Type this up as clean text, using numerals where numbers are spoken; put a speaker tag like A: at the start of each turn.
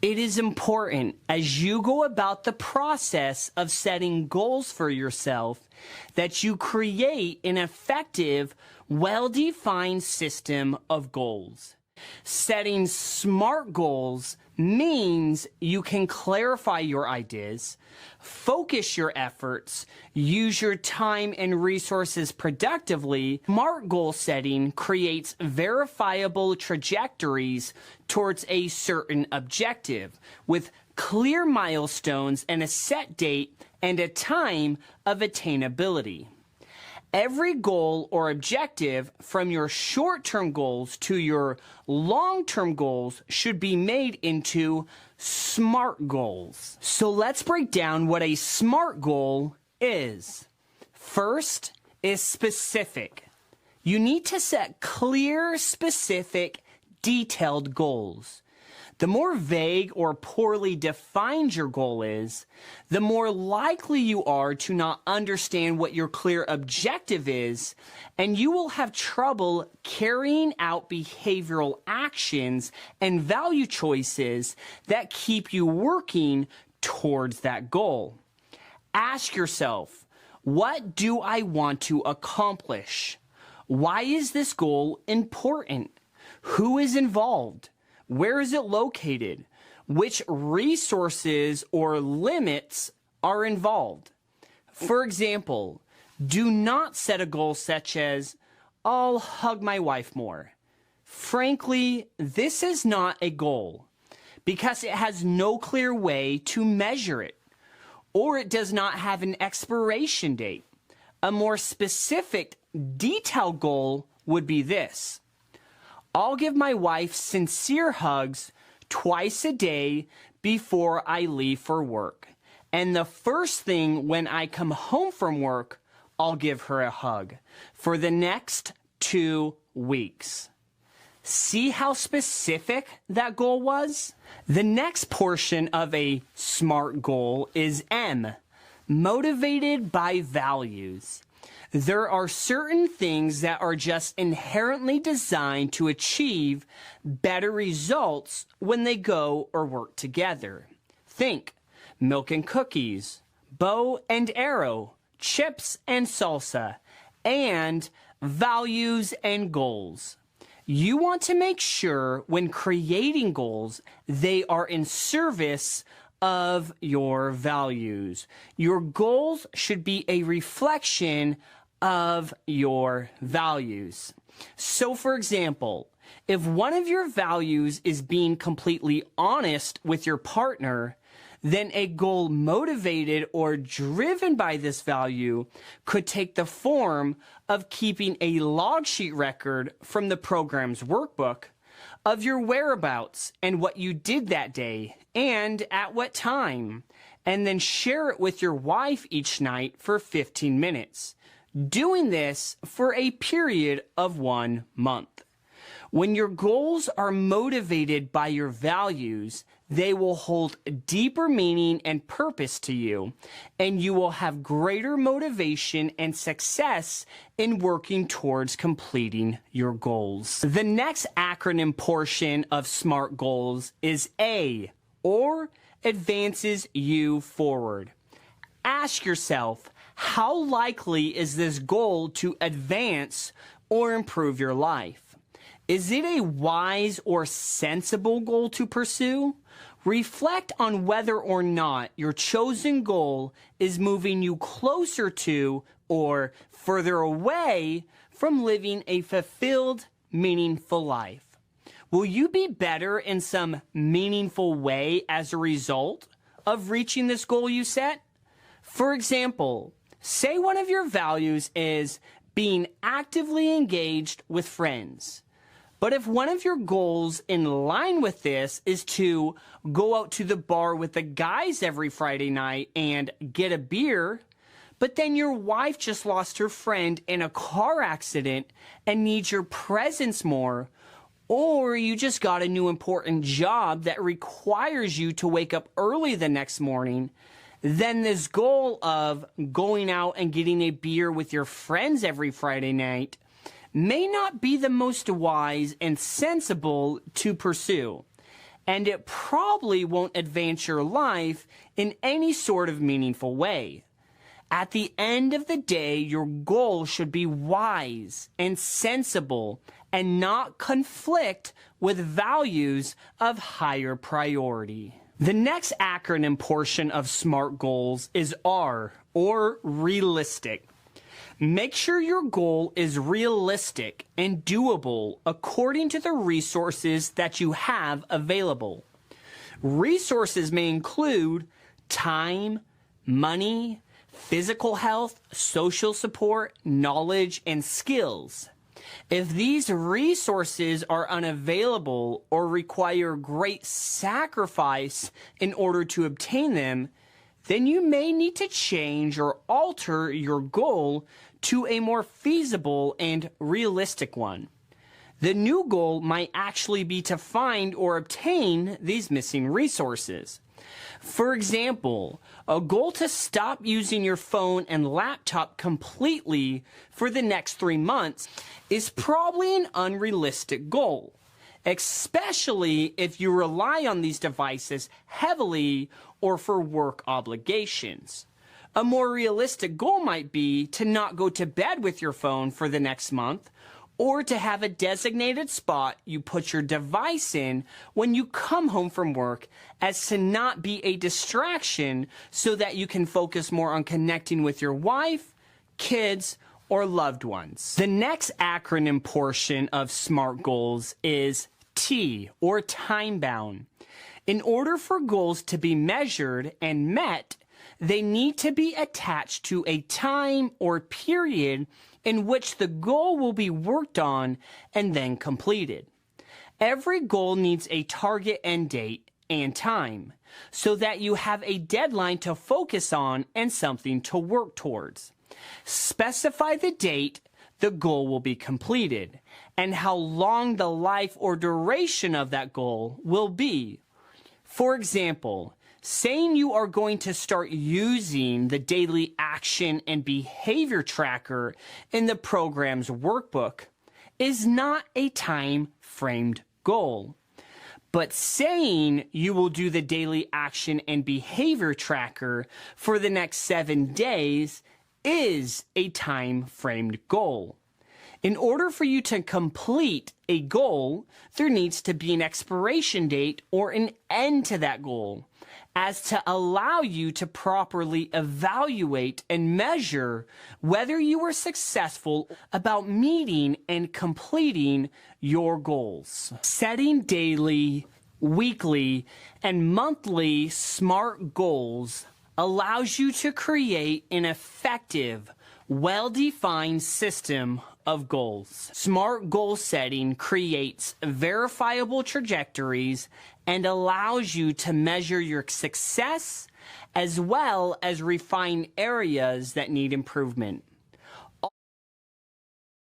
A: It is important as you go about the process of setting goals for yourself that you create an effective, well-defined system of goals. Setting SMART goals means you can clarify your ideas, focus your efforts, use your time and resources productively. SMART goal setting creates verifiable trajectories towards a certain objective with clear milestones and a set date and a time of attainability. Every goal or objective, from your short-term goals to your long-term goals, should be made into SMART goals. So let's break down what a SMART goal is. First is specific. You need to set clear, specific, detailed goals. The more vague or poorly defined your goal is, the more likely you are to not understand what your clear objective is, and you will have trouble carrying out behavioral actions and value choices that keep you working towards that goal. Ask yourself, what do I want to accomplish? Why is this goal important? Who is involved? Where is it located? Which resources or limits are involved? For example, do not set a goal such as, I'll hug my wife more. Frankly, this is not a goal because it has no clear way to measure it, or it does not have an expiration date. A more specific, detailed goal would be this. I'll give my wife sincere hugs twice a day before I leave for work. And the first thing when I come home from work, I'll give her a hug for the next 2 weeks. See how specific that goal was? The next portion of a SMART goal is M, motivated by values. There are certain things that are just inherently designed to achieve better results when they go or work together. Think milk and cookies, bow and arrow, chips and salsa, and values and goals. You want to make sure when creating goals, they are in service of your values. Your goals should be a reflection of your values. So for example, if one of your values is being completely honest with your partner, then a goal motivated or driven by this value could take the form of keeping a log sheet record from the program's workbook of your whereabouts and what you did that day and at what time, and then share it with your wife each night for 15 minutes. Doing this for a period of 1 month. When your goals are motivated by your values, they will hold deeper meaning and purpose to you, and you will have greater motivation and success in working towards completing your goals. The next acronym portion of SMART goals is A, or advances you forward. Ask yourself, how likely is this goal to advance or improve your life? Is it a wise or sensible goal to pursue? Reflect on whether or not your chosen goal is moving you closer to or further away from living a fulfilled, meaningful life. Will you be better in some meaningful way as a result of reaching this goal you set? For example, say one of your values is being actively engaged with friends. But if one of your goals in line with this is to go out to the bar with the guys every Friday night and get a beer, but then your wife just lost her friend in a car accident and needs your presence more, or you just got a new important job that requires you to wake up early the next morning, then this goal of going out and getting a beer with your friends every Friday night may not be the most wise and sensible to pursue. and it probably won't advance your life in any sort of meaningful way. At the end of the day, your goal should be wise and sensible and not conflict with values of higher priority. The next acronym portion of SMART goals is R, or realistic. Make sure your goal is realistic and doable according to the resources that you have available. Resources may include time, money, physical health, social support, knowledge, and skills. If these resources are unavailable or require great sacrifice in order to obtain them, then you may need to change or alter your goal to a more feasible and realistic one. The new goal might actually be to find or obtain these missing resources. For example, a goal to stop using your phone and laptop completely for the next 3 months is probably an unrealistic goal, especially if you rely on these devices heavily or for work obligations. A more realistic goal might be to not go to bed with your phone for the next month, or to have a designated spot you put your device in when you come home from work, as to not be a distraction so that you can focus more on connecting with your wife, kids, or loved ones. The next acronym portion of SMART goals is T, or time bound. In order for goals to be measured and met, they need to be attached to a time or period in which the goal will be worked on and then completed. Every goal needs a target end date and time, so that you have a deadline to focus on and something to work towards. Specify the date the goal will be completed, and how long the life or duration of that goal will be. For example, saying you are going to start using the daily action and behavior tracker in the program's workbook is not a time-framed goal. But saying you will do the daily action and behavior tracker for the next 7 days is a time-framed goal. In order for you to complete a goal, there needs to be an expiration date or an end to that goal, as to allow you to properly evaluate and measure whether you were successful about meeting and completing your goals. Setting daily, weekly, and monthly SMART goals allows you to create an effective, well-defined system of goals. SMART goal setting creates verifiable trajectories and allows you to measure your success as well as refine areas that need improvement.